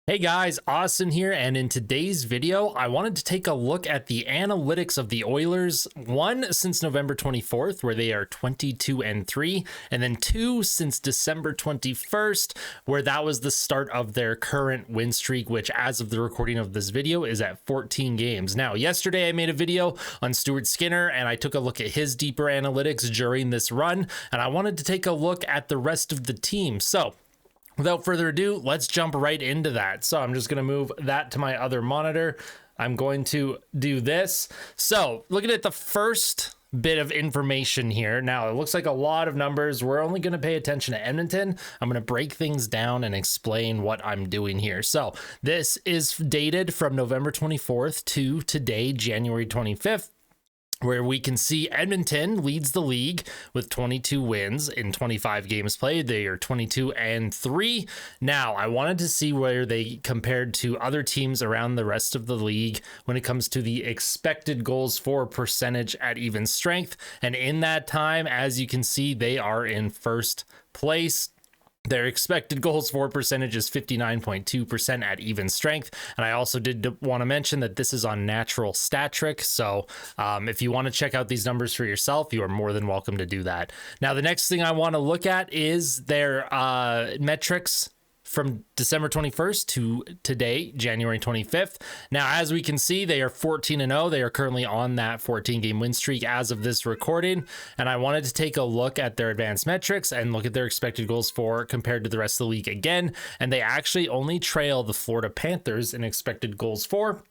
Hey guys, Austin here, and in today's video, I wanted to take a look at the analytics of the Oilers, one since November 24th, where they are 22-3, and then two since December 21st, where that was the start of their current win streak, which as of the recording of this video is at 14 games. Now, yesterday I made a video on Stuart Skinner, and I took a look at his deeper analytics during this run, and I wanted to take a look at the rest of the team. So, without further ado, let's jump right into that. So I'm just going to move that to my other monitor. I'm going to do this. So looking at the first bit of information here. Now, it looks like a lot of numbers. We're only going to pay attention to Edmonton. I'm going to break things down and explain what I'm doing here. So this is dated from November 24th to today, January 25th. Where we can see Edmonton leads the league with 22 wins in 25 games played. They are 22-3. Now, I wanted to see where they compared to other teams around the rest of the league when it comes to the expected goals for percentage at even strength. And in that time, as you can see, they are in first place. Their expected goals for percentage is 59.2% at even strength. And I also did want to mention that this is on natural stat trick. So if you want to check out these numbers for yourself, you are more than welcome to do that. Now, the next thing I want to look at is their metrics from December 21st to today, January 25th. Now, as we can see, they are 14-0. They are currently on that 14-game win streak as of this recording. And I wanted to take a look at their advanced metrics and look at their expected goals for compared to the rest of the league again. And they actually only trail the Florida Panthers in expected goals for,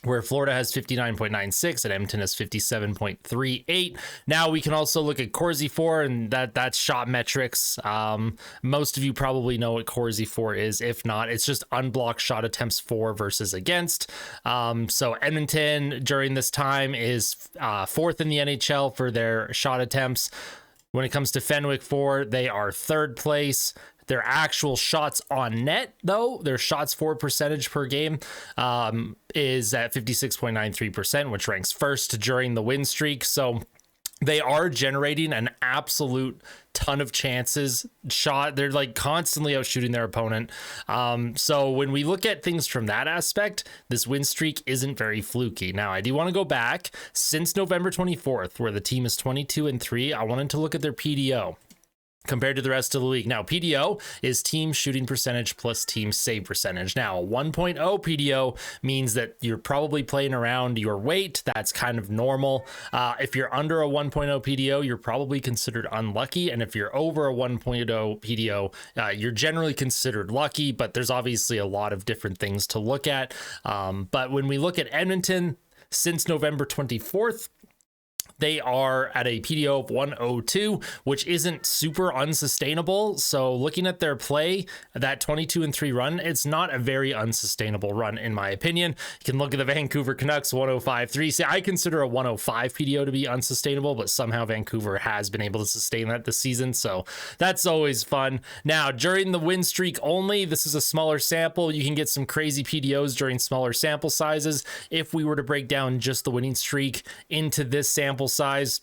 where Florida has 59.96 and Edmonton has 57.38. Now we can also look at Corsi for, and that's shot metrics. Most of you probably know what Corsi for is. If not, it's just unblocked shot attempts for versus against. So Edmonton during this time is fourth in the NHL for their shot attempts. When it comes to Fenwick for, they are third place. Their actual shots on net, though, their shots for percentage per game is at 56.93%, which ranks first during the win streak. So they are generating an absolute ton of chances shot. They're like constantly out shooting their opponent. So when we look at things from that aspect, this win streak isn't very fluky. Now, I do want to go back since November 24th, where the team is 22-3. I wanted to look at their PDO compared to the rest of the league. Now, PDO is team shooting percentage plus team save percentage. Now, 1.0 PDO means that you're probably playing around your weight. That's kind of normal. If you're under a 1.0 PDO, you're probably considered unlucky. And if you're over a 1.0 PDO, you're generally considered lucky, but there's obviously a lot of different things to look at. But when we look at Edmonton, since November 24th, they are at a PDO of 102, which isn't super unsustainable. So looking at their play, that 22-3 run, it's not a very unsustainable run, in my opinion. You can look at the Vancouver Canucks 105-3. See, I consider a 105 PDO to be unsustainable, but somehow Vancouver has been able to sustain that this season. So that's always fun. Now, during the win streak only, this is a smaller sample. You can get some crazy PDOs during smaller sample sizes. If we were to break down just the winning streak into this sample size,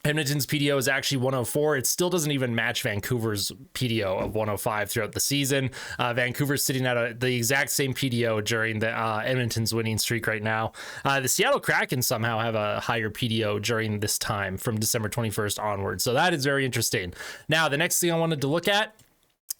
Edmonton's PDO is actually 104. It still doesn't even match Vancouver's PDO of 105 throughout the season. Vancouver's sitting at the exact same PDO during the Edmonton's winning streak right now. The Seattle Kraken somehow have a higher PDO during this time from December 21st onward. So that is very interesting. Now, the next thing I wanted to look at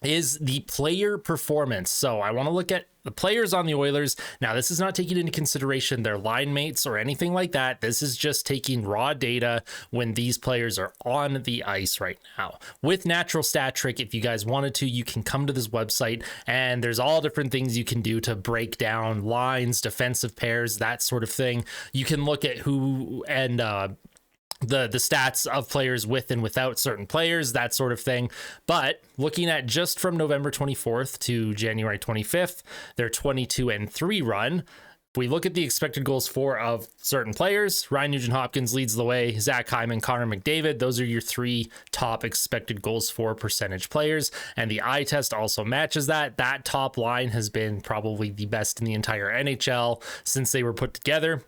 is the player performance. So I want to look at the players on the Oilers. Now, this is not taking into consideration their line mates or anything like that. This is just taking raw data when these players are on the ice right now. With Natural Stat Trick, if you guys wanted to, you can come to this website and there's all different things you can do to break down lines, defensive pairs, that sort of thing. You can look at who and the stats of players with and without certain players, that sort of thing. But looking at just from November 24th to January 25th, their 22-3 run, if we look at the expected goals for of certain players, Ryan Nugent-Hopkins leads the way, Zach Hyman, Connor McDavid, those are your three top expected goals for percentage players. And the eye test also matches that. That top line has been probably the best in the entire NHL since they were put together.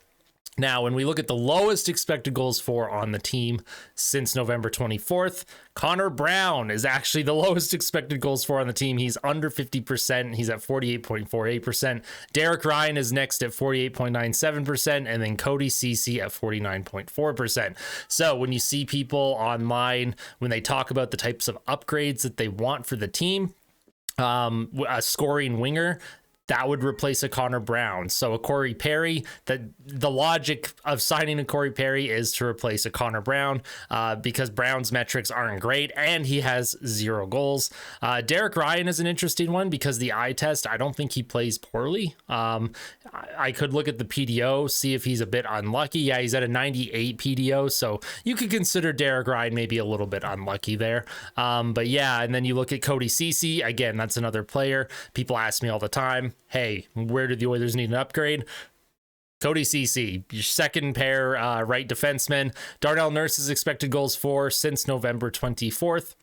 Now, when we look at the lowest expected goals for on the team since November 24th, Connor Brown is actually the lowest expected goals for on the team. He's under 50%. He's at 48.48%. Derek Ryan is next at 48.97%, and then Cody Ceci at 49.4%. So when you see people online, when they talk about the types of upgrades that they want for the team, a scoring winger, that would replace a Connor Brown. So a Corey Perry, the logic of signing a Corey Perry is to replace a Connor Brown because Brown's metrics aren't great and he has 0 goals. Derek Ryan is an interesting one because the eye test, I don't think he plays poorly. I could look at the PDO, see if he's a bit unlucky. Yeah, he's at a 98 PDO, so you could consider Derek Ryan maybe a little bit unlucky there. But yeah, and then you look at Cody Ceci. Again, that's another player. People ask me all the time, hey, where do the Oilers need an upgrade? Cody Ceci, your second pair right defenseman. Darnell Nurse's expected goals for since November 24th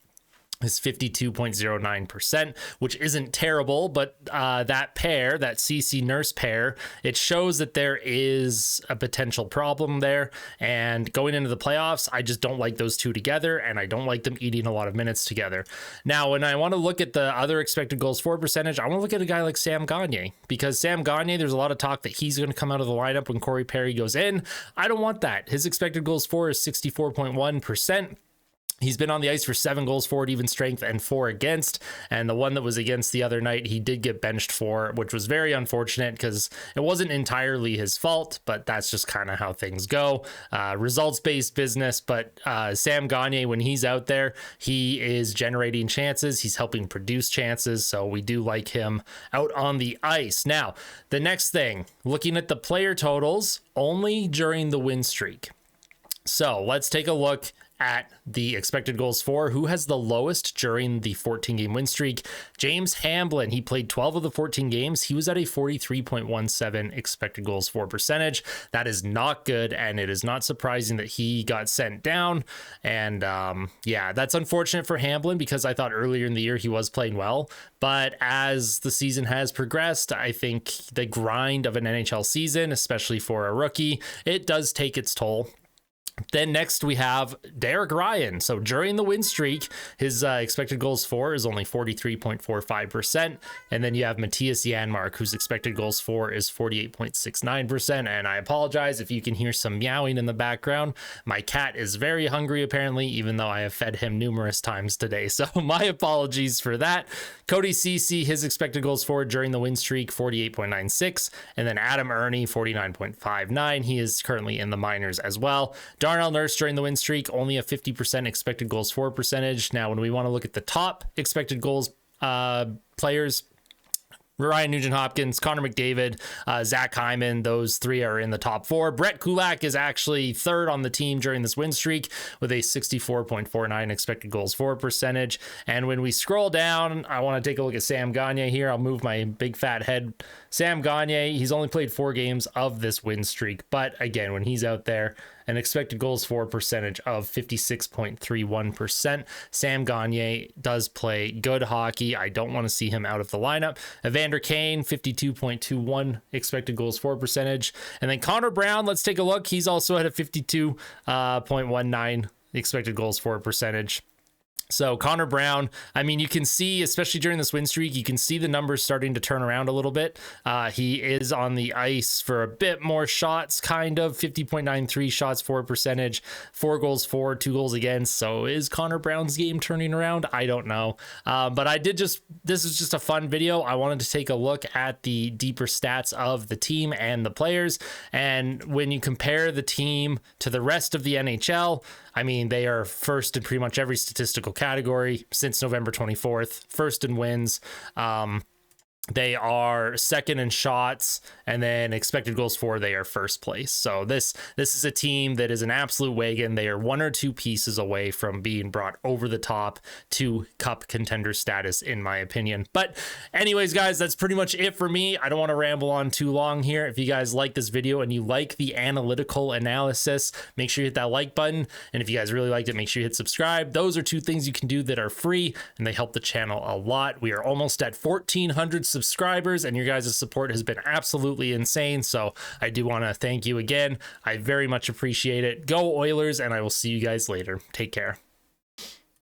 is 52.09%, which isn't terrible, but that pair, that CC Nurse pair, it shows that there is a potential problem there. And going into the playoffs, I just don't like those two together, and I don't like them eating a lot of minutes together. Now, when I want to look at the other expected goals for percentage, I want to look at a guy like Sam Gagner, because Sam Gagner, there's a lot of talk that he's going to come out of the lineup when Corey Perry goes in. I don't want that. His expected goals for is 64.1%. He's been on the ice for 7 goals for at even strength and 4 against. And the one that was against the other night, he did get benched for, which was very unfortunate because it wasn't entirely his fault, but that's just kind of how things go. Results-based business, but Sam Gagner, when he's out there, he is generating chances. He's helping produce chances, so we do like him out on the ice. Now, the next thing, looking at the player totals only during the win streak. So let's take a look at the expected goals for. Who has the lowest during the 14-game win streak? James Hamblin. He played 12 of the 14 games. He was at a 43.17 expected goals for percentage. That is not good, and it is not surprising that he got sent down. And yeah, that's unfortunate for Hamblin because I thought earlier in the year he was playing well. But as the season has progressed, I think the grind of an NHL season, especially for a rookie, it does take its toll. Then next we have Derek Ryan. So during the win streak, his expected goals for is only 43.45%. And then you have Matthias Janmark, whose expected goals for is 48.69%. And I apologize if you can hear some meowing in the background. My cat is very hungry, apparently, even though I have fed him numerous times today. So my apologies for that. Cody Ceci, his expected goals for during the win streak, 48.96. And then Adam Ernie, 49.59. He is currently in the minors as well. Darnell Nurse during the win streak, only a 50% expected goals for percentage. Now, when we want to look at the top expected goals players, Ryan Nugent-Hopkins, Connor McDavid, Zach Hyman, those three are in the top 4. Brett Kulak is actually third on the team during this win streak with a 64.49 expected goals for percentage. And when we scroll down, I want to take a look at Sam Gagner here. I'll move my big fat head. Sam Gagner, he's only played 4 games of this win streak. But again, when he's out there, an expected goals for percentage of 56.31%. Sam Gagner does play good hockey. I don't want to see him out of the lineup. Evander Kane, 52.21 expected goals for percentage. And then Connor Brown, let's take a look. He's also at a 52.19 expected goals for percentage. So Connor Brown, I mean, you can see, especially during this win streak, you can see the numbers starting to turn around a little bit. He is on the ice for a bit more shots, kind of 50.93 shots for percentage, 4 goals for, 2 goals against. So is Connor Brown's game turning around? I don't know. But this is just a fun video. I wanted to take a look at the deeper stats of the team and the players. And when you compare the team to the rest of the NHL, I mean, they are first in pretty much every statistical category since November 24th, first in wins. They are second in shots, and then expected goals for, they are first place. So this is a team that is an absolute wagon. They are 1 or 2 pieces away from being brought over the top to cup contender status, in my opinion. But anyways, guys, that's pretty much it for me. I don't want to ramble on too long here. If you guys like this video and you like the analytical analysis, make sure you hit that like button. And if you guys really liked it, make sure you hit subscribe. Those are 2 things you can do that are free, and they help the channel a lot. We are almost at 1,400 subscribers, and your guys' support has been absolutely insane. So I do want to thank you again. I very much appreciate it. Go Oilers, and I will see you guys later. Take care.